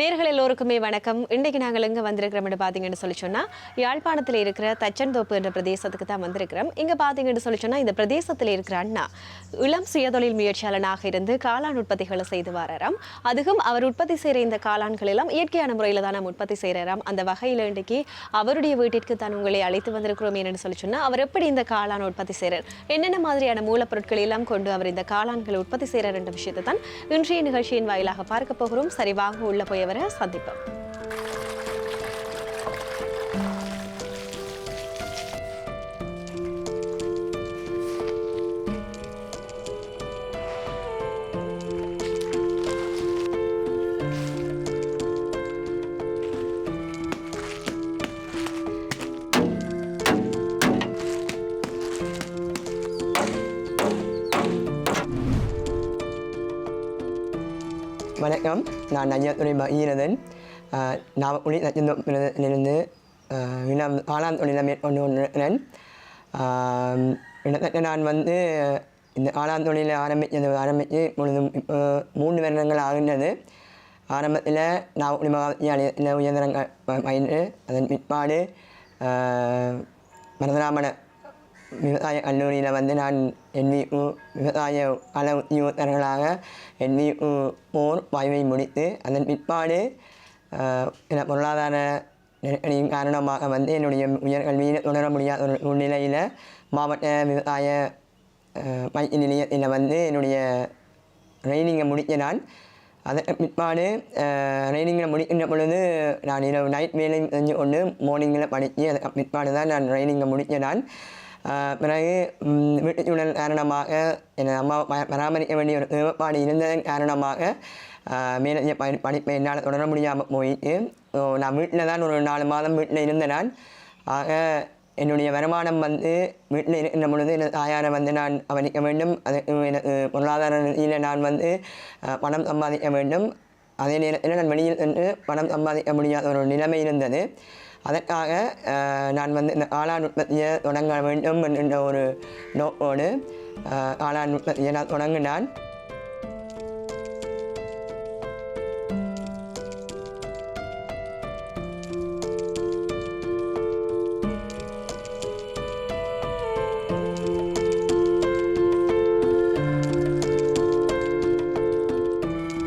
நேர்கள் எல்லோருக்குமே வணக்கம். இன்றைக்கு நாங்கள் எங்கே வந்திருக்கிறோம்னு பார்த்தீங்கன்னு சொல்லி சொன்னால் யாழ்ப்பாணத்தில் இருக்கிற தச்சன்தோப்பு என்ற பிரதேசத்துக்கு தான் வந்திருக்கிறோம். இங்கே பார்த்தீங்கன்னு சொல்லி சொன்னால் இந்த பிரதேசத்தில் இருக்கிற அண்ணா இளம் சுயதொழில் முயற்சியாளனாக இருந்து காளான் உற்பத்திகளை செய்து வராராம். அதுவும் அவர் உற்பத்தி செய்கிற இந்த காளான்கள் எல்லாம் இயற்கையான முறையில் தான் உற்பத்தி செய்கிறாராம். அந்த வகையில் இன்றைக்கு அவருடைய வீட்டிற்கு தான் உங்களை அழைத்து வந்திருக்கிறோம். என்னென்னு சொல்லி சொன்னால் அவர் எப்படி இந்த காளான் உற்பத்தி செய்கிறார், என்னென்ன மாதிரியான மூலப்பொருட்கள் எல்லாம் கொண்டு அவர் இந்த காளான்களை உற்பத்தி செய்கிறார் என்ற விஷயத்தை தான் இன்றைய நிகழ்ச்சியின் வாயிலாக பார்க்க போகிறோம். சரி, வாங்க உள்ள போய் அவரை சந்திப்போம். வணக்கம், நான் ஐயாத்துறை ஈரதன். நான் தச்சன்தோப்பிலிருந்து காளான் தொழிலை மேற்கொண்டு கொண்டிருக்கிறேன். நான் இந்த காளான் தொழிலை ஆரம்பித்து முழுதும் இப்போ 3 வருடங்கள் ஆகின்றது. ஆரம்பத்தில் நான் உரிமையாளத்தில் உயர்தரங்கள் பயின்று அதன் பிற்பாடு மருதராமன விவசாய கல்லூரியில் நான் NVU விவசாய கள உத்தியோகத்தர்களாக NVU 4 வாய்வை முடித்து அதன் பிற்பாடு பொருளாதார நெருக்கடியின் காரணமாக என்னுடைய உயர்கல்வியில் தொடர முடியாத ஒரு சூழ்நிலையில் மாவட்ட விவசாய பயிற்சி நிலையத்தில் என்னுடைய ட்ரைனிங்கை முடித்த நான். அதற்கு பிற்பாடு ட்ரைனிங்கில் முடிக்கின்ற பொழுது நான் இரவு நைட் வேலை செஞ்சு கொண்டு மார்னிங்கில் படித்து அதுக்கு பிற்பாடு தான் நான் ட்ரைனிங்கை முடித்த நான். பிறகு வீட்டுச்சூழல் காரணமாக என் அம்மா பராமரிக்க வேண்டிய ஒரு தேவைப்பாடு இருந்ததன் காரணமாக மேலே படிப்பை என்னால் தொடர முடியாமல் போயிட்டு நான் வீட்டில் தான் ஒரு 4 மாதம் வீட்டில் இருந்த நான். ஆக என்னுடைய வருமானம் வீட்டில் இருக்கின்ற பொழுது எனது தாயாரை நான் கவனிக்க வேண்டும். அதுக்கு எனக்கு பொருளாதார நிலையில் நான் பணம் சம்பாதிக்க வேண்டும். அதே நேரத்தில் நான் வெளியில் சென்று பணம் சம்பாதிக்க முடியாத ஒரு நிலைமை இருந்தது. அதற்காக நான் இந்த காளான் உற்பத்தியை தொடங்க வேண்டும் என்ற ஒரு நோக்கோடு காளான் உற்பத்தியை நான் தொடங்கினான்.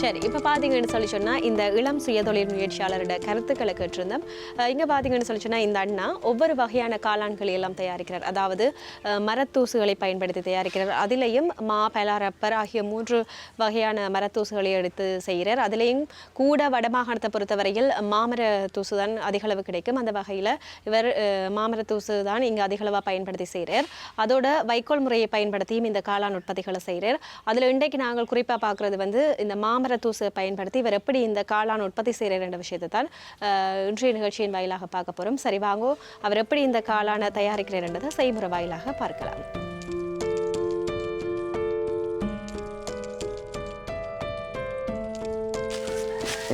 சரி, இப்போ பார்த்தீங்கன்னு சொல்லி சொன்னால் இந்த இளம் சுயதொழில் முயற்சியாளரோட கருத்துக்களை கேட்டிருந்தோம். இங்கே பார்த்தீங்கன்னு சொல்லி சொன்னால் இந்த அண்ணா ஒவ்வொரு வகையான காளான்களை எல்லாம் தயாரிக்கிறார். அதாவது மரத்தூசுகளை பயன்படுத்தி தயாரிக்கிறார். அதிலையும் மா, பலா, ரப்பர் ஆகிய 3 வகையான மரத்தூசுகளை எடுத்து செய்கிறார். அதிலையும் கூட வடமாகாணத்தை பொறுத்தவரையில் மாமர தூசு தான் அதிகளவு கிடைக்கும். அந்த வகையில் இவர் மாமர தூசு தான் இங்கே அதிகளவாக பயன்படுத்தி செய்கிறார். அதோட வைக்கோல் முறையை பயன்படுத்தியும் இந்த காளான் உற்பத்திகளை செய்கிறார். அதில் இன்றைக்கு நாங்கள் குறிப்பாக பார்க்குறது இந்த மாமர தூசை பயன்படுத்தி இவர் எப்படி இந்த காளான் உற்பத்தி செய்கிறார் என்ற விஷயத்தை தான் இன்றைய நிகழ்ச்சியின் வாயிலாக பார்க்க போகிறோம். சரி, வாங்கோ அவர் எப்படி இந்த காளானை தயாரிக்கிறார் என்றதை செய்முறை வாயிலாக பார்க்கலாம்.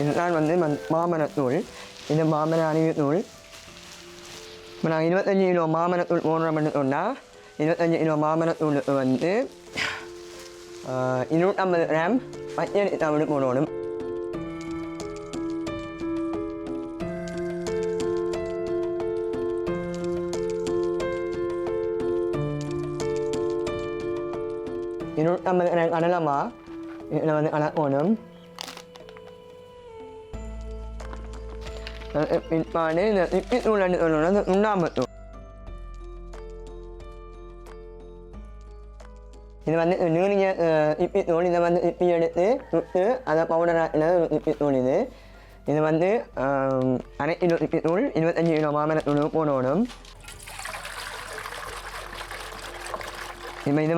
இதுதான் மாமரத்தூள். இது மாமர அணிவுத்தூள். இப்போ நான் 25 கிலோ மாமரத்தூள் போடுறோம்னு சொன்னால் 25 கிலோ மாமரத்தூளுக்கு 250 கிராம் பச்சை தவிடு போடணும். கடலமா இதில் கலக்கணும். பிற்பாடு இந்த இப்பித்தூள் சொல்லணும், சுண்ணாம்புத்தூள். இது நீரிய இப்பித்தூள். இதை இப்பி எடுத்து சுட்டு அதை பவுடராக இப்பித்தூள். இது அரை கிலோ இப்பித்தூள் 25 கிலோ மாமரத்தூள் போடணும். இப்போ இது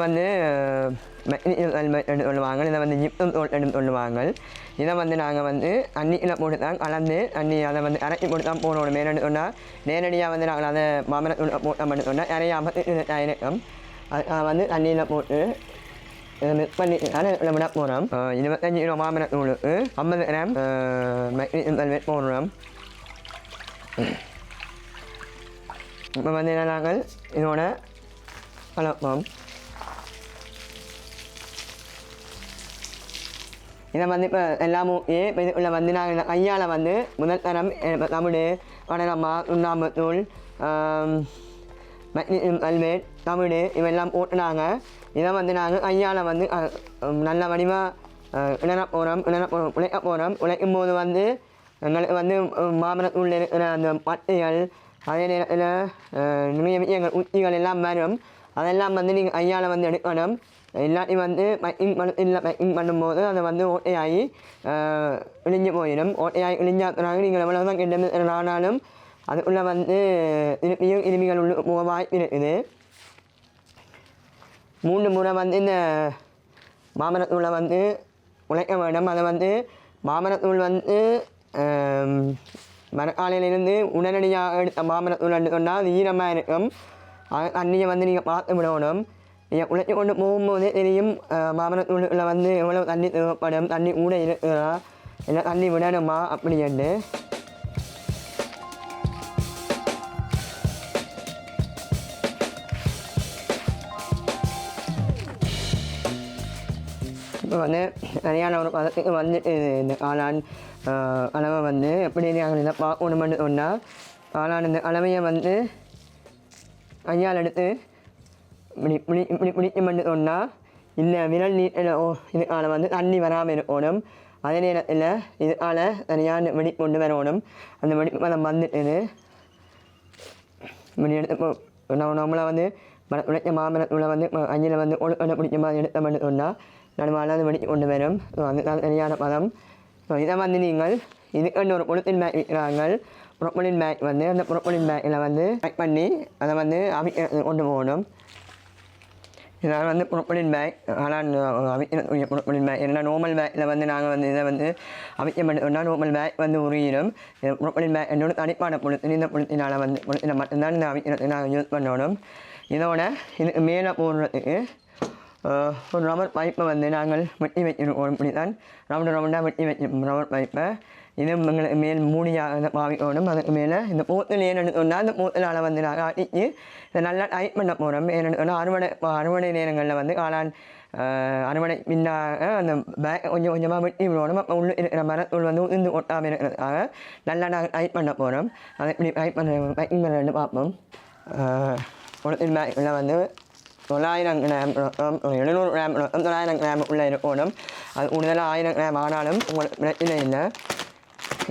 எடுத்து சொல்லுவாங்க. இதை ஜிப்சம் தோல் எடுத்து சொல்லுவாங்க. இதை நாங்கள் அன்னியில் போட்டு தான் கலந்து அதை அரைச்சி போட்டு தான் போடணும். மேலே சொன்னால் நேரடியாக நாங்கள் அதை மாமரத்தூள் போட்டோம்னு சொன்னால் நிறைய 50 இருக்கும். அது தண்ணியில் போட்டு மிக்ஸ் பண்ணி விட போகிறோம். 25 கிலோ மாமரத்தூளுக்கு 50 கிராம் வெல்வெட் போடுறோம். இப்போ நாங்கள் இதோட கலப்போம். இதை வந்து இப்போ எல்லாமும் இப்போ இதுக்குள்ள வந்து நாங்கள் கையால் வந்து முதல் தரம் தமிழ் வடகம்மா உண்ணாம்பத்தூள் அல்வேட் தமிழ் இவெல்லாம் போட்டுனாங்க. இதை வந்து நாங்கள் கையால் வந்து நல்ல வடிவாக இளர போகிறோம் உழைக்க போகிறோம். உழைக்கும் போது வந்து எங்களுக்கு வந்து மாமரத்துள்ள இருக்கிற அந்த பட்டைகள் அதே நேரத்தில் நிறைய விஷயங்கள் உத்திகள் எல்லாம் வரும். அதெல்லாம் வந்து நீங்கள் கையால் வந்து எடுக்கணும். இல்லாட்டி வந்து பேக்கிங் பண்ணும்போது அதை வந்து ஓட்டையாகி இழிஞ்சு போயிடும். ஓட்டையாகி இழிஞ்சாக்குறாங்க. நீங்கள் எவ்வளோ தான் கிட்ட ஆனாலும் அதுக்குள்ளே வந்து திருப்பியும் கிருமிகள் உள்ள போக வாய்ப்பு இருக்குது. 3 முறை வந்து இந்த மாமரத்தூளை வந்து உழைக்க வேண்டும். அதை வந்து மாமரத்தூள் வந்து மரக்காலையிலிருந்து உடனடியாக எடுத்த மாமரத்தூள் எடுத்துக்கொண்டால் அது ஈரமாக இருக்கும். தண்ணியை வந்து நீங்கள் பார்த்து விடணும். நீங்கள் உழைச்சி கொண்டு போகும்போதே தெரியும் மாமரத்தூளில் வந்து எவ்வளோ தண்ணி தேவைப்படும், தண்ணி கூட இருக்கிறா இல்லை தண்ணி விடணுமா அப்படின்ட்டு. இப்போ வந்து சரியான ஒரு பதத்துக்கு வந்துட்டு இந்த காளான் அளவை வந்து எப்படி நாங்கள் இதை பார்க்கணுமென்னு சொன்னால் காளான் இந்த அளவையை வந்து கையால் எடுத்து இப்படி பிடிக்குமென்னு சொன்னால் இந்த விரல் நீட்டில் இதுக்கால வந்து தண்ணி வராமல் இருக்கணும். அதே நேரத்தில் இதுக்கால சரியான வெடிப்பு கொண்டு வரணும். அந்த வெடிப்பு அதை வந்துட்டு இப்படி எடுத்து நம்மளை வந்து உழைச்ச மாமரத்தில் வந்து அஞ்சில் வந்து ஒழுக்கடை பிடிச்ச மாதிரி எடுத்தோம்னு சொன்னால் நடுவால் அது வெடித்து கொண்டு வரும். அதுதான் சரியான பதம். இதை வந்து நீங்கள் இதுக்கு ஒரு பொழுத்தின் பேக் விற்கிறார்கள். புரோப்பலின் பேக் வந்து அந்த புரோப்பலின் பேக்கில் வந்து பேக் பண்ணி அதை வந்து கொண்டு போகணும். இதனால் வந்து புரோப்பலின் பேக் ஆனால் அவிக்கக்கூடிய புரோப்பலின் பேக் ஏன்னா நார்மல் பேக்கில் வந்து நாங்கள் வந்து இதை வந்து அவிக்க பண்ணோம்னா நார்மல் பேக் வந்து உருகிடும். புரோப்பலின் பேக் என்னோட தனிப்பான பொழுத்து இந்த பொழுத்தினால் வந்து பொழுத்தின மட்டும்தான் இந்த அவிக்கிறதுக்கு நாங்கள் யூஸ் பண்ணணும். இதோட இதுக்கு மேலே போடுறதுக்கு ஒரு ரப்பர் பைப்பை வந்து நாங்கள் வெட்டி வைக்கணும். இப்படி தான் ரவுண்டாக வெட்டி வைக்கணும் ரப்பர் பைப்பை. இது எங்களுக்கு மேல் மூடியாக பாவிக்கணும். அதுக்கு மேலே இந்த போத்தில் ஏன்னு சொன்னால் அந்த போத்தினால் வந்து நாங்கள் அடித்து இதை நல்லா டைட் பண்ண போகிறோம். ஏன்னு சொன்னால் அறுவடை நேரங்களில் வந்து காளான் அறுவடை பின்னாக அந்த பேக் கொஞ்சம் கொஞ்சமாக வெட்டி விடணும். அப்போ உள்ள இருக்கிற மரத்தூள் வந்து உதிர்ந்து கொட்டாமல் இருக்கிறதுக்காக நல்லா நாங்கள் டைட் பண்ண போகிறோம். அதை இப்படி டைட் பண்ண பேக்கிங் பண்ணி பார்ப்போம். பொழுத்தின் பேக்கில் வந்து 900 கிராம் 700 கிராம் 900 கிராம் உள்ளே இருக்கணும். அது கூடுதலாக 1000 கிராம் ஆனாலும் உங்களுக்கு பிரச்சனை இல்லை.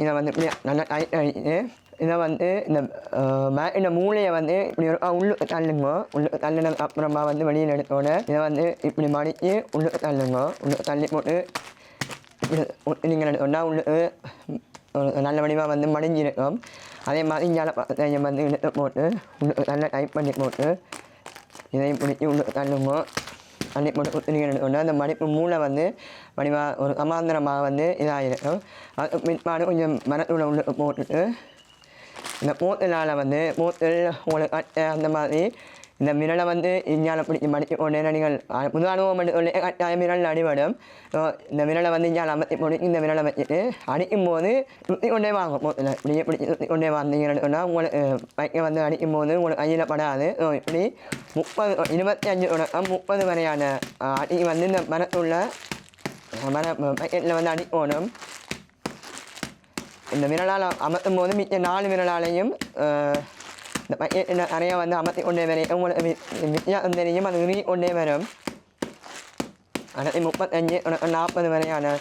இதை வந்து இப்படி நல்லா டைட் ஆகிட்டு இதை வந்து இந்த மூளையை வந்து இப்படி ஒரு உள்ளுக்கு தள்ளுங்க. உள்ளுக்கு தள்ளினதுக்கு அப்புறமா வந்து வெளியில் எடுத்தோட இதை வந்து இப்படி மடித்து உள்ளுக்கு தள்ளுங்க. உள்ளுக்கு தள்ளி போட்டு இப்படி நீங்கள் எடுத்தோன்னா உள்ளுக்கு நல்ல வடிவாக வந்து மடிஞ்சிருக்கும். அதே மாதிரி இஞ்சால வந்து எடுத்து போட்டு உள்ளுக்கு நல்லா டைட் பண்ணி போட்டு இதையும் பிடிச்சி உள்ளுக்கு தள்ளுங்க. தண்ணி போட்டு குத்துனீங்கன்னு எடுத்தோன்னா அந்த மடிப்பு மூளை வந்து வடிவாக ஒரு சமாந்தரமாக வந்து இதாகிருக்கும். அது பிற்பாடு கொஞ்சம் மரத்தூளை உள்ளுக்கு போட்டுட்டு இந்த போத்தலால் வந்து போத்தல் உங்களுக்கு கட்டை அந்த மாதிரி இந்த மிரலை வந்து இஞ்சால பிடிச்சி மடித்து கொண்டே நீங்கள் புது அனுபவம் பண்ணி கட்டாய மிரல் அடிபடும். இந்த மிரலை வந்து இஞ்சால அமர்த்தி பிடிச்சி இந்த மிரலை வச்சுட்டு அடிக்கும் போது சுற்றி கொண்டே வாங்கும். போத்தில் இப்படியே பிடிச்சி சுற்றி கொண்டே வந்தீங்கன்னு சொன்னால் உங்களுக்கு பைக்கை வந்து அடிக்கும் போது உங்களுக்கு கையில் படாது. இப்படி 25 தொடக்கம் 30 வரையான அடி வந்து இந்த மரத்துள்ள பைக்கெட்டில் வந்து அடிக்கணும். இந்த விரலால் அமர்த்தும் போது மிச்ச 4 விரலாலையும் இந்த பைக்கெட்டில் நிறையா வந்து அமர்த்தி கொண்டே வரையும் உங்களுக்கு வித்தியாசம் தெரியும். அது உருகி கொண்டே வரும். 35 40 வரையான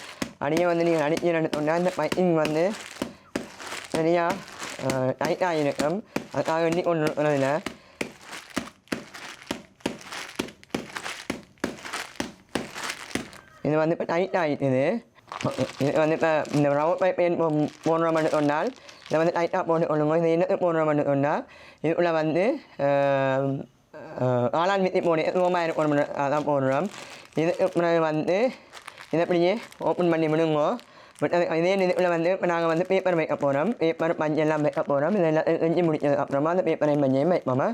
அடியை வந்து நீங்கள் அடிச்சு சொன்னால் இந்த பைக்கிங் வந்து சரியாக டைட்டாக இருக்கும். அதுக்காக எண்ணி கொண்டு இருக்கிறதில்ல. இது வந்து இப்போ டைட் ஆகிட்டுது. இது வந்து இப்போ இந்த ரவுண்ட் பைப் போடுறோம்னு சொன்னால் இதை வந்து டைட்டாக போட்டு கொள்ளுங்க. இது என்னத்தை போடுறோம்னு சொன்னால் இதுக்குள்ளே வந்து காளான் வித்தி போடு ரூமாக இருக்கணும். அதான் போடுறோம். இதுக்கு பிறகு வந்து இதை அப்படியே ஓப்பன் பண்ணி விடுங்க. பட் இதே இதுக்குள்ளே வந்து இப்போ நாங்கள் வந்து பேப்பர் வைக்க போகிறோம். பேப்பர் பஞ்செல்லாம் வைக்க போகிறோம். இதெல்லாம் செஞ்சு முடிச்சதுக்கு அப்புறமா அந்த பேப்பரையும் பஞ்சையும் வைப்போமா.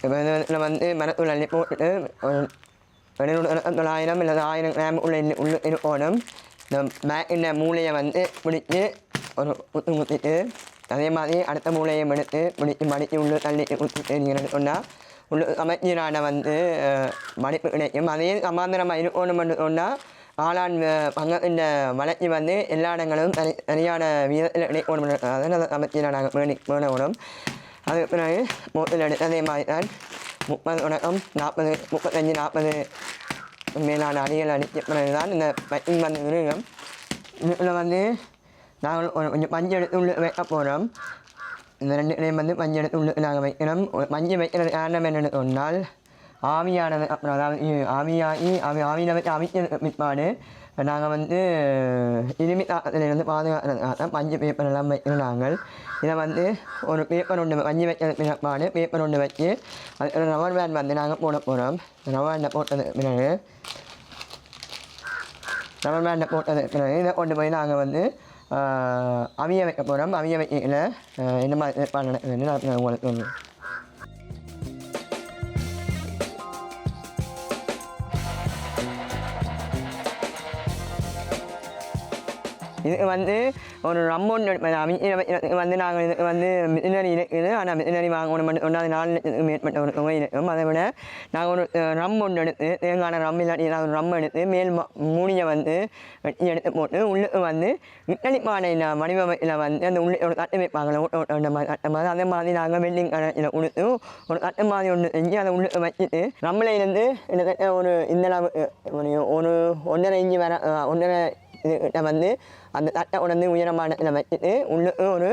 இப்போ இதில் வந்து மரத்தூள் அள்ளி போட்டுட்டு 900 இல்லை 1000 கிராம் உள்ள இருக்கணும். இந்த பேக்கின் மூளையை வந்து பிடிச்சி ஒரு குத்து குத்திட்டு அதே மாதிரி அடுத்த மூளையை எடுத்து பிடிச்சி மடித்து உள்ள தள்ளி குத்திட்டு நீங்கள் சொன்னால் அமைச்சரான வந்து மதிப்பு கிடைக்கும். அதே சமாந்தரமாக இருக்கணும் சொன்னால் ஆளான் இந்த வளர்ச்சி வந்து எல்லா இடங்களும் சரியான விதத்தில் கிடைக்கணும். அதனால் அமைச்சராக நாங்கள் வேணணும். அதுக்கு பிறகு மோட்டில் எடுத்து அதே மாதிரி தான் 30 தொடக்கம் 40 35 40 மேலான அடிகள் அடித்த பிறகு தான் இந்த பைக்கிங் வந்து விருகம். இதில் வந்து நாங்கள் கொஞ்சம் மஞ்சள் எடுத்து உள்ள வைக்க போகிறோம். இந்த 2 இடையும் வந்து மஞ்சள் எடுத்து உள்ள நாங்கள் வைக்கணும். மஞ்சள் வைக்கிறது காரணம் என்னென்னு சொன்னால் ஆவியானது அப்புறம் அதாவது ஆவியில் வச்சு அமைச்ச பிற்பாடு நாங்கள் வந்து இருமி தாக்கத்திலிருந்து பாதுகாக்கிறதுக்காக மஞ்சள் பேப்பர் எல்லாம் வைக்கிறோம். நாங்கள் இதை வந்து ஒரு பேப்பர் ஒன்று மஞ்சள் வைக்கிறது பிற்பாடு பேப்பர் ஒன்று வச்சு அது ரப்பர் பேண்ட் வந்து நாங்கள் போட போகிறோம். ரப்பர் பேண்டை போட்டது பிறகு இதை கொண்டு போய் நாங்கள் வந்து அவிய வைக்க போகிறோம். அவிய வைக்கல என்ன மாதிரி ஏற்பாடு நடக்குதுன்னு நான் உங்களுக்கு சொல்லுவேன். இதுக்கு வந்து ஒரு ரம்மொன்று வந்து நாங்கள் இதுக்கு வந்து மிஷினரி இருக்குது. ஆனால் மிஷினரி வாங்கணும் மட்டும் அது 4 லட்சத்துக்கு மேற்பட்ட ஒரு தொகை இருக்கும். அதை விட நாங்கள் ஒரு ரம் ஒன்று எடுத்து தேங்கான ரம் இல்லாட்டி ஏதாவது ஒரு ரம் எடுத்து மேல் மூடியை வந்து வெட்டி எடுத்து போட்டு உள்ளுக்கு வந்து இட்டலி பானையில் வடிவமைப்பில் வந்து அந்த உள்ளே ஒரு கட்டு வைப்பாங்களே கட்டு மாதிரி அதே மாதிரி நாங்கள் வெல்டிங் கடையில் கொடுத்து ஒரு கட்டு மாதிரி ஒன்று செஞ்சு அதை உள்ளுக்கு வச்சுட்டு ரம்மிலேருந்து கிட்டத்தட்ட ஒரு இந்தளவு ஒரு 1.5 இன்ச்சு வர 1.5 இதுகிட்ட வந்து அந்த தட்டை உடனே உயரமான இதில் வச்சுட்டு உள்ளுக்கு ஒரு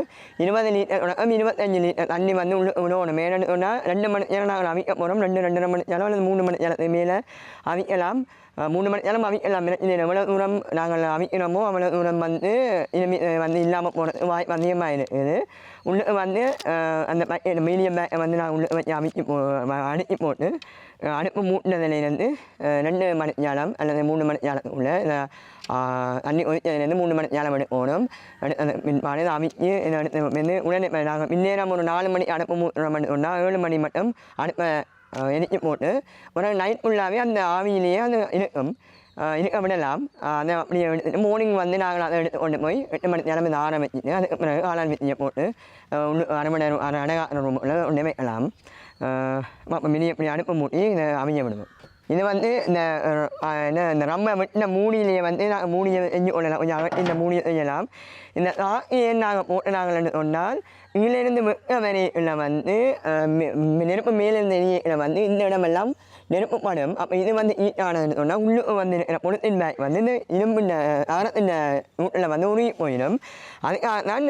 20 லிட்டர் 25 லிட்டர் தண்ணி வந்து உள்ளுக்கு விடணும். மேலே 2 மணி நேரம் நாங்கள் அவிக்க போகிறோம். 2.5 மணி நேரம் அல்லது 3 மணி நேரத்துக்கு மேலே அவிக்கலாம். 3 மணி நேரம் அவிக்கலாம். எவ்வளோ தூரம் நாங்கள் அவிக்கிறோமோ அவ்வளோ தூரம் வந்து இனிமே வந்து இல்லாமல் போகிறது வாய்ப்பு அதிகமாக இருக்குது. உள்ளுக்கு வந்து அந்த மீடியம் பேக்கை வந்து நாங்கள் உள்ளுக்கு வச்சு அடுக்கி போட்டு அடுப்பு மூட்டினதுலேருந்து 2 மணி நேரம் அல்லது 3 மணி நேரத்துக்குள்ளே தண்ணி ஒழிச்சதுலேருந்து 3 மணி நேரம் எடுக்கணும். பின்பாடு அவிச்சு வந்து உடனே நாங்கள் பின்னேரம் ஒரு 4 மணி அடுப்பு மூட்டுறோம். 7 மணி மட்டும் அடுப்பை எரிச்சு போட்டு ஒரு நைட் ஃபுல்லாகவே அந்த ஆவியிலேயே அது இருக்கும். இருக்க விடலாம். அதை அப்படி எடுத்துட்டு மார்னிங் வந்து நாங்கள் அதை எடுத்து கொண்டு போய் 8 மணி நேரம் இதை ஆரம்பிச்சுட்டு அதுக்கு பிறகு காளான் வித்தியை போட்டு 1/2 மணி நேரம் அடகான ரூமில் ஒன்றே வைக்கலாம். மினி இப்படி அடுப்பு மூட்டி இதை அவிஞ்ச விடுவோம். இது வந்து இந்த நம்ம வெட்டின மூடியிலேயே வந்து நாங்கள் மூடியை செஞ்சு கொள்ளலாம். கொஞ்சம் இந்த மூடியை செய்யலாம். இந்த ஏன் நாங்கள் போட்டு நாங்கள் சொன்னால் இதிலிருந்து வெட்ட வரையில் வந்து நெருப்பு மேலிருந்து எரியில வந்து இந்த இடமெல்லாம் நெருப்பு படம். அப்போ இது வந்து ஈட்டானதுன்னு சொன்னால் உள்ளுக்கு வந்து பொழுத்தின் பேக் வந்து இந்த இரும்பின் ஆரத்தின் வீட்டில் வந்து உருகி போயிடும். அதுக்காக தான்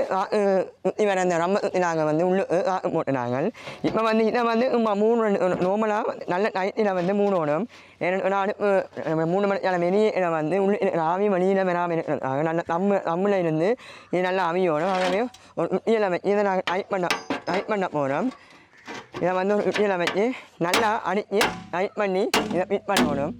இவர் அந்த ரம்மத்துக்கு நாங்கள் வந்து உள்ளுக்கு காக்கு போட்டு நாங்கள் இப்போ வந்து இதை வந்து 3 நார்மலாக நல்ல டைட்டில் வந்து 3 ஓடும். ஏன்னா அடுப்பு 3 மணி நேரம் வெளியே வந்து உள்ள ஆவி வழியில் வராமல் இருக்கிறதுக்காக நல்ல தமிழில் இருந்து இது நல்லா அவியோடும். ஆகவே ஒரு இதில் வச்சு இதை நாங்கள் டைட் பண்ண போகிறோம். இதை வந்து ஒரு இதில் வச்சு நல்லா அடித்து டைட் பண்ணி இதை ஃபிட் பண்ணணும்.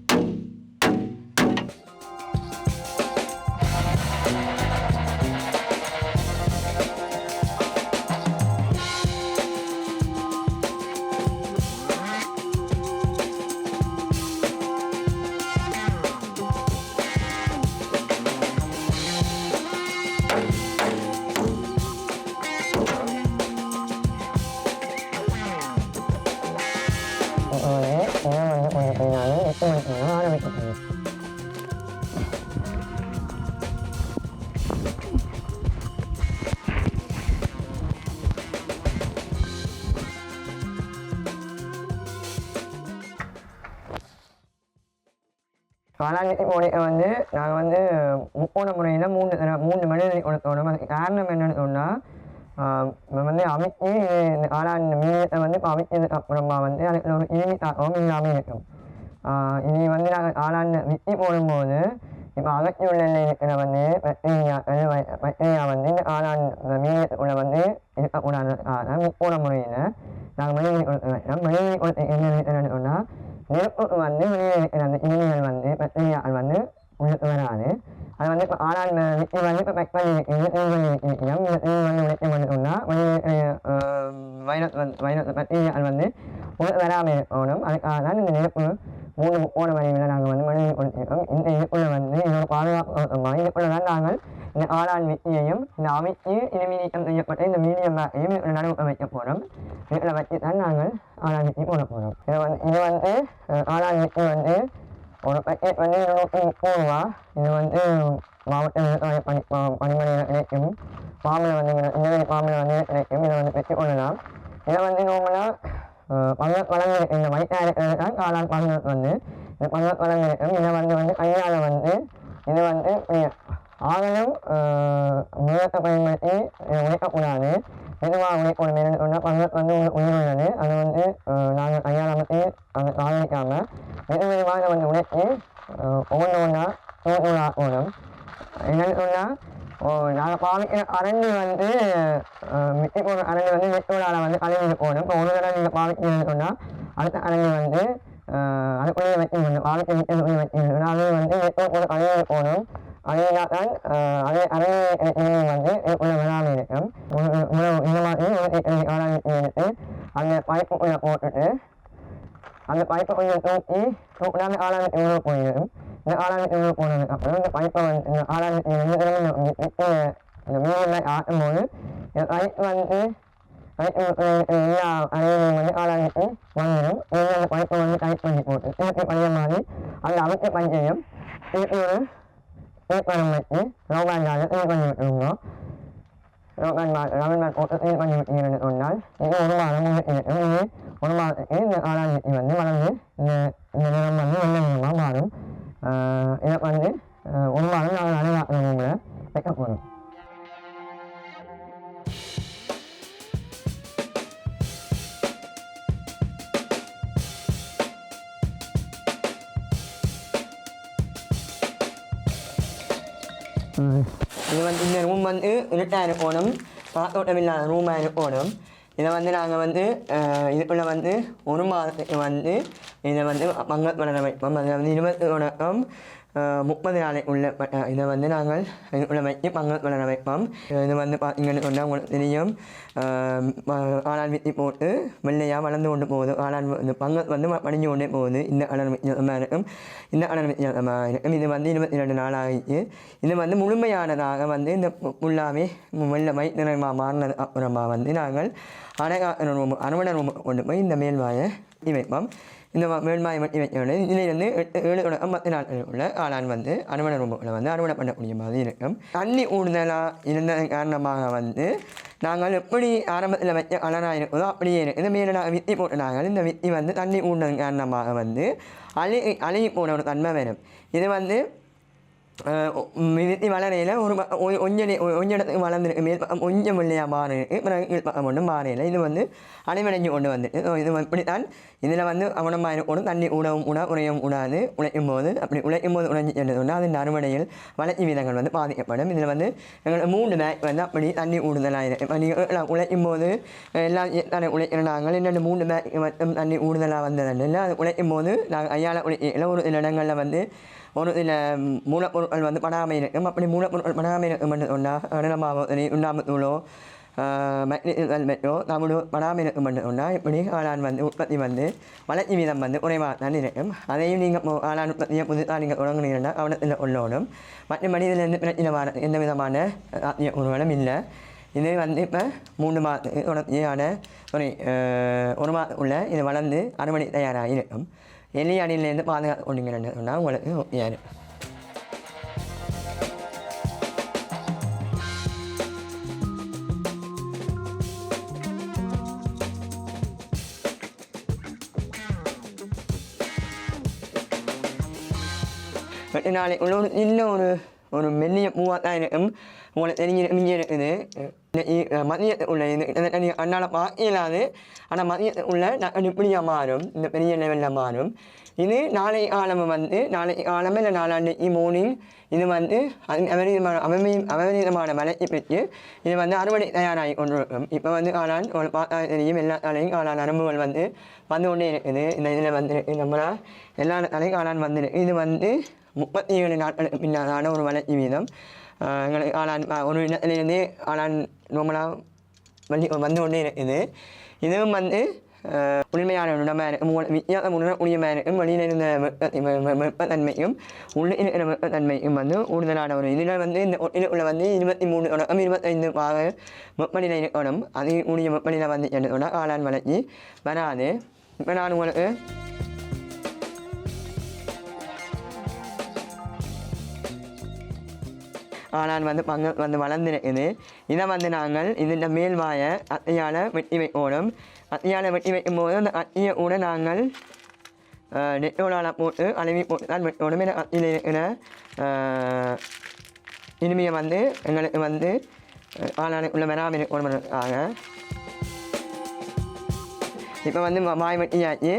காளான் வெட்டி போடையை வந்து நாங்கள் வந்து முக்கோண முறையில் 3 மணி கொடுத்தோம். அதுக்கு காரணம் என்னென்னு சொன்னால் வந்து அமைச்சு இந்த காளான் மீனத்தை வந்து இப்போ அமைச்சதுக்கு அப்புறமா வந்து அதுக்கு ஒரு இனிமி தாக்கம் இல்லாமல் இருக்கும். இனி வந்து நாங்கள் காளான் வெட்டி போடும்போது இப்போ அகற்றி உள்ள இருக்கிற வந்து பக்டீரியா வந்து இந்த காளான் மீனத்துக்குள்ளே வந்து இருக்கக்கூடாதுக்காக முக்கோண முறையில் நாங்கள் மணிமணி கொடுத்து வைக்கிறோம். மணிமணி கொடுத்து என்னென்னு சொன்னால் நெருப்புக்கு வந்து வெளியே இருக்கிற அந்த கிருமிகள் வந்து பக்டீரியாக்கள் வந்து உள்ளுக்கு வராது. அது வந்து இப்போ ஆளான் விட்டு வந்து இப்போ பெக் பண்ணி வைக்கணும் இந்த வந்து உழைக்க மட்டும்னா வெளியே வைரஸ் பக்டீரியாக்கள் வந்து உள்ளுக்கு வராமல் இருக்கணும். அதுக்காக தான் இந்த நெருப்பு 3 முக்கோண வரைவில் நாங்கள் வந்து மனிதனை கொடுத்துருக்கோம். இந்த இதுக்குள்ளே வந்து இதோட பாதுகாப்பு இதுக்குள்ளே தான் நாங்கள் இந்த ஆளான் வித்தியையும் இந்த அமைச்சு இனமீனியம் செய்யப்பட்ட இந்த மீடியம் பேக்கையும் நடுவு வைக்க போகிறோம். இதில் வச்சு தான் நாங்கள் ஆளான் வித்தி போட போகிறோம். இது வந்து ஆளான் வித்தி வந்து ஒரு பேக்கெட் வந்து 230 ரூபா. இது வந்து மாவட்ட விவசாய பணிமனையில் கிடைக்கும். ஃபார்மில் வந்து இந்த ஃபார்மில் வந்து கிடைக்கும். இதை வந்து பெற்றுக்கொள்ளலாம். இதை வந்து நார்மலாக பங்கத் வழங்கு இந்த வயிற்றாக இருக்கிறது தான் காளான் பங்கத் வந்து இந்த பங்கத் வழங்கு இருக்கும். இதை வந்து கையால் வந்து இது வந்து ஆகலும் மிருகத்தை பயன்படுத்தி உழைக்கக்கூடாது. மெதுவாக உழைக்கணும். என்னென்னு சொன்னால் பங்கத் வந்து உயிர் உள்ளது. அதை வந்து நாங்கள் கையால் அமைத்து அதை சாதிக்காமல் மெதுவாக வந்து உழைச்சி ஒவ்வொன்றா ஆக்கணும். என்னென்னு சொன்னால் நாங்கள் பாவிக்கிற அரண்டி வந்து மிட்டி போடுற அரண்டி வந்து நெட்டோடால் வந்து கழுவி போகணும். இப்போ ஒரு தடவை நீங்கள் பாவிக்கிறதுன்னு சொன்னால் அடுத்த அரண்டி வந்து அதுக்குள்ளேயே வச்சுக்கணும். பாவிக்க மிட்டதுக்குள்ளே வச்சுக்கணும். அது வந்து நெட்டோட கூட கழுவி போகணும். அதனால தான் அதே வந்து இதுக்குள்ளே விளாமல் இருக்கும். இந்த மாதிரி ஆளான் எடுத்து அந்த பைப்புக்குள்ளே போட்டுட்டு அந்த பைப்பை கொஞ்சம் தூக்கினாலே ஆளான் உள்ளே போயிடும். இந்த ஆளான் உள்ளே போனதுக்கப்புறம் இந்த பைப்பை வந்து இந்த ஆளான் இந்த மீனில் ஆட்டும்போது இந்த பைப் வந்து எல்லா அறையிலையும் வந்து ஆளான் வந்துடும். அந்த பைப்பை வந்து டைட் பண்ணி போட்டு திருப்பி பஞ்சம் மாதிரி அந்த அமைச்ச பஞ்சையும் திருப்பி ஒரு திருப்பணம் வச்சு ரோகாண்டாக க்ளீன் பண்ணி விட்டுருங்க. ரவன் போட்டு க்ளீன் பண்ணி விட்டீங்கன்னு சொன்னால் இது ஒரு மாதம் இருக்கும். இது ஒரு மாதத்துக்கு இந்த ஆளான் வந்து வளர்ந்து இந்த நிறம் வந்து வெள்ளை நிறமாக மாறும். இதை வந்து ஒரு மாதம் நாங்கள் அழகாக்கிற ரூமில் வைக்க போகிறோம். இது வந்து இந்த ரூம் வந்து இருட்டாக இருக்கணும். காத்தோட்டம் இல்லாத ரூமாக இருக்கணும். இதை வந்து நாங்கள் வந்து இதுக்குள்ளே வந்து ஒரு மாதத்துக்கு வந்து இதை வந்து பங்கத் வளர வைப்போம். அதில் வந்து 20 தொடக்கம் 30 நாளைக்குள்ள இதை வந்து நாங்கள் இதுக்குள்ளே வச்சு பங்கத் வளர வைப்போம். இது வந்து பார்த்தீங்கன்னு சொன்னால் உங்களுக்கு தெரியும், ஆளான் வித்தி போட்டு வெள்ளையாக வளர்ந்து கொண்டு போகுது. ஆளான் இந்த பங்கத் வந்து மடிஞ்சு கொண்டே போகுது. இந்த ஆளான் வித்தியாசமாக இருக்கும், இந்த ஆளான் வித்தியாசமாக இருக்கும். இது வந்து 22 நாள் ஆகிடுச்சு. இது வந்து முழுமையானதாக வந்து இந்த ஃபுல்லாகவே வெள்ளை வயிற்று நிறமாக மாறினது அப்புறமா வந்து நாங்கள் அரைமணி ரூம் கொண்டு போய் இந்த மேல்வாயை வைப்போம். இந்த மேல்வாயை வட்டி வைக்கணும். இதிலிருந்து 7 தொடக்கம் 10 நாட்கள் உள்ள ஆளான் வந்து அரைமணி ரூமுக்குள்ள வந்து அறுவடை பண்ணக்கூடிய மாதிரி இருக்கும். தண்ணி ஊடுதலாக இருந்ததன் காரணமாக வந்து நாங்கள் எப்படி ஆரம்பத்தில் வச்ச கலராக இருக்குதோ அப்படியே இருக்குது. மேலே நாங்கள் வித்தி போட்டு நாங்கள் இந்த வித்தி வந்து தண்ணி ஊடுனதன் காரணமாக வந்து அழுகி போன ஒரு தன்மை வரும். இது வந்து வித்தி வளரையில் கொஞ்சம் இடத்துக்கு வளர்ந்துருக்கு. மேல் பக்கம் கொஞ்சம் வெள்ளையாக மாறிருக்கு, பிறகு கீழ் பக்கம் ஒன்றும் மாறையில். இது வந்து அடைவடைஞ்சு கொண்டு வந்துட்டு இது இப்படித்தான். இதில் வந்து கவனமாக இருக்கணும். தண்ணி உடையவும் கூடாது. உழைக்கும் போது அப்படி உழைக்கும் போது உடைஞ்சி சொன்னால் அதன் அறுவடையில் வளர்ச்சி வீதங்கள் வந்து பாதிக்கப்படும். இதில் வந்து எங்களுக்கு 3 பேக் வந்து அப்படி தண்ணி ஊடுதலாக இருக்குது. இப்போ நீங்கள் உழைக்கும் போது எல்லாம் தானே உழைக்கிற நாங்கள் என்னென்ன 3 பேக் மட்டும் தண்ணி ஊடுதலாக வந்ததுன்னு இல்லை. அது உழைக்கும் போது நாங்கள் கையால் உழைக்கல. ஒரு சில இடங்களில் வந்து ஒரு சில மூலப்பொருட்கள் வந்து படாமல் இருக்கும். அப்படி மூலப்பொருட்கள் படாமல் இருக்கும்னு சொன்னால் நிலமாவோ உண்ணாமத்தூளோ மெட்டோ தமிழோ படாமல் இருக்கும்னு சொன்னால் இப்படி ஆளான் வந்து உற்பத்தி வந்து வளர்ச்சி வீதம் வந்து குறைவாக தான் இருக்கும். அதையும் நீங்கள் ஆளான் உற்பத்தியை புதுசாக நீங்கள் தொடங்குனீங்கன்னா கவனத்தில் கொள்ளணும். மற்றபடி இதில் எந்த விதமான சாத்தியக்கூறுகளும் இல்லை. இது வந்து இப்போ 3 மாதத்துக்கு தொடர்ச்சியான ஒரு மாதத்துக்குள்ள இது வளர்ந்து அறுவடை தயாராக இருக்கும். எலி அணிலேருந்து பாதுகாத்து கொண்டீங்கன்னு சொன்னால் உங்களுக்கு யார் நாளைக்குள்ள ஒரு இன்னும் ஒரு மெல்லிய பூவாக தான் இருக்கும். உங்களுக்கு தெரிஞ்சு இருக்குது. மதியத்துக்குள்ள இது நீங்கள் அண்ணால் பார்க்க இயலாது. ஆனால் மதியத்துக்குள்ள இப்படியாக மாறும். இந்த பெரிய லெவலில் மாறும். இது நாளை காலம் வந்து நாளைக்கு காலமே இல்லை நாளாண்டைக்கு மார்னிங் இது வந்து அபரிதமான வளர்ச்சி பெற்று இது வந்து அறுவடை தயாராகி கொண்டு இருக்கும். இப்போ வந்து காளான் ஒரு பார்த்தா தெரியும். எல்லா தலையும் காளான் நரம்புகள் வந்து கொண்டே இருக்குது. இந்த இதில் வந்து நம்மளால் எல்லா தலையும் காளான் வந்துருக்கு. இது வந்து 37 நாட்களுக்கு பின்னாலான ஒரு வளர்ச்சி வீதம். எங்களுக்கு ஆளான் ஒரு இடத்துலேருந்து ஆளான் நார்மலாக வந்து கொண்டே இருக்குது. இதுவும் வந்து உண்மையான உணமாக இருக்கும் வித்தியாசம் உணரக்கூடியமாக இருக்கும் வெளியில் இருந்த வெப்பத்தன்மையும் உள்ளே இருக்கிற வெப்பத்தன்மையும் வந்து கூடுதலான ஒரு இதில் வந்து இந்த ஒட்டிலுக்குள்ள வந்து 23 தொடக்கம் 25 வெப்பநிலை இருக்கணும் அதிக கூடிய வெப்பநிலை வந்து என்னோட காளான் வளர்ச்சி வராது இப்போ நான் உங்களுக்கு ஆனால் வந்து பங்கு வந்து வளர்ந்துருக்குது இதை வந்து நாங்கள் இந்த மேல்வாயை அத்தையால் வெட்டி வைக்கணும் அத்தையால் வெட்டி வைக்கும் போது அந்த அத்தியை கூட நாங்கள் நெட்டோடால் போட்டு அழுவி போட்டு தான் வெட்டணும் இந்த அத்தியில் இருக்கிற இனிமையை வந்து எங்களுக்கு வந்து ஆளானுக்குள்ள வராமல் இருக்கணும்னுக்காக இப்போ வந்து மாய் வெட்டியாச்சு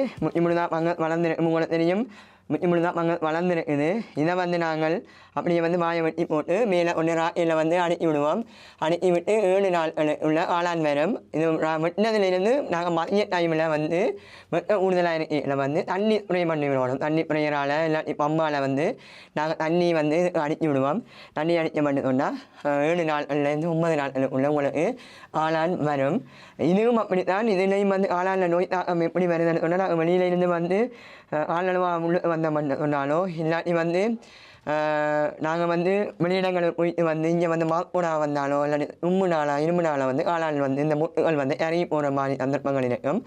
முழுதாக பங்கு வளர்ந்துருக்கு உங்களுக்கு தெரியும் முழுதாக பங்கு வளர்ந்துருக்குது இதை வந்து நாங்கள் அப்படியே வந்து மாயை வெட்டி போட்டு மேலே ஒன்று ராட்டியில் வந்து அடுக்கி விடுவோம் அடுக்கி விட்டு 7 நாள் உள்ள காளான் வரும் இது வெட்டினதுலேருந்து நாங்கள் மதிய டைமில் வந்து வெட்ட கூடுதலாக இருக்கையில் வந்து தண்ணி ஸ்ப்ரே பண்ணி விடுவோம் தண்ணி ஸ்ப்ரேயரால் இல்லாட்டி பம்பால் வந்து நாங்கள் தண்ணி வந்து அடிக்கி விடுவோம் தண்ணி அடிக்க பண்ணிட்டோம்னா 7 நாள்லேருந்து 9 நாட்களுக்குள்ள உங்களுக்கு காளான் வரும் இதுவும் அப்படித்தான் இதுலேயும் வந்து காளானில் நோய் தாக்கம் எப்படி வருதுன்னு சொன்னால் நாங்கள் வெளியிலேருந்து வந்து ஆளளவாக உள்ள வந்த சொன்னாலோ இல்லாட்டி வந்து நாங்கள் வந்து வெளியிடங்களுக்கு போயிட்டு வந்து இங்கே வந்து மாக்கூடா வந்தாலோ இல்லாட்டி இரும்பு நாளாக வந்து காளான் வந்து இந்த முட்டுகள் வந்து இறங்கி போகிற மாதிரி சந்தர்ப்பங்கள் இருக்கும்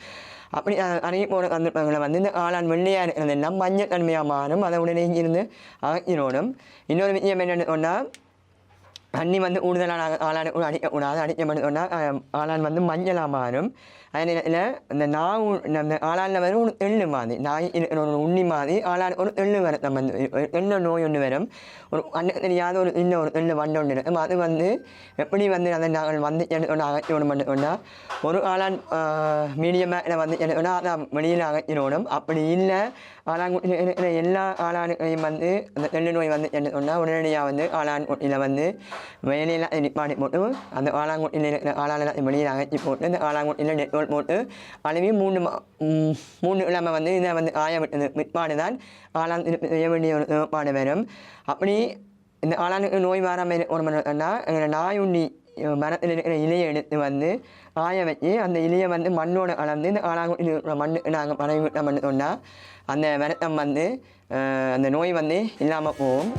அப்படி இறங்கி போகிற சந்தர்ப்பங்களை வந்து இந்த காளான் வெள்ளையாக இருக்கிறதெல்லாம் மஞ்சள் தன்மையாக மாறும் அதை உடனே இங்கிருந்து அகற்றினோடும் இன்னொரு விஷயம் என்னென்னு சொன்னால் தண்ணி வந்து கூடுதலான ஆளான் கூட அடிக்கக்கூடாது அடிக்க சொன்னால் ஆளான் வந்து மஞ்சளாக மாறும் அதே நேரத்தில் இந்த அந்த ஆளானில் வரும் ஒரு எள்ளு மாதிரி நாய் இருக்கிற ஒரு உண்ணி மாதிரி ஆளான் ஒரு எள்ளு வரும் நம்ம எண்ணெய் நோய் ஒன்று வரும் ஒரு அன்னைக்கு தெரியாத ஒரு ஒரு எள்ளு வண்டு ஒன்று இருக்கும் அது வந்து எப்படி வந்து அதை நாங்கள் வந்து ஒன்று அகற்றினோம் சொன்னால் ஒரு ஆளான் மீடியமாக வந்து சொன்னால் அதை வெளியில் அகற்றினோடும் அப்படி இல்லை ஆளாங்குட்டியில் இருக்கிற எல்லா ஆளானுக்கையும் வந்து அந்த எள்ளு நோய் வந்து என்ன சொன்னால் உடனடியாக வந்து ஆளான்குட்டியில் வந்து வெளியில் நிப்பாடி போட்டு அந்த ஆளாங்குட்டியில் இருக்கிற ஆளான வெளியில் அகற்றி போட்டு அந்த ஆளாங்குட்டியில் நெட்வொர்க் போட்டு அளவி 3 இல்லாம வந்து இதை வந்து ஆய விட்டது மிட்பாடு தான் ஆளான் செய்ய வேண்டிய ஒரு ஏற்பாடு வரும் அப்படி இந்த ஆளானுக்கு நோய் வராமல் ஒரு மணினா நாய் உண்ணி மரத்தில் இருக்கிற இலையை எடுத்து வந்து ஆய வச்சு அந்த இலையை வந்து மண்ணோடு கலந்து இந்த ஆளாங்குட்டி மண்ணு நாங்கள் பரவி விட்ட மண்ணு சொன்னால் அந்த மரத்தம் வந்து அந்த நோய் வந்து இல்லாமல் போகும்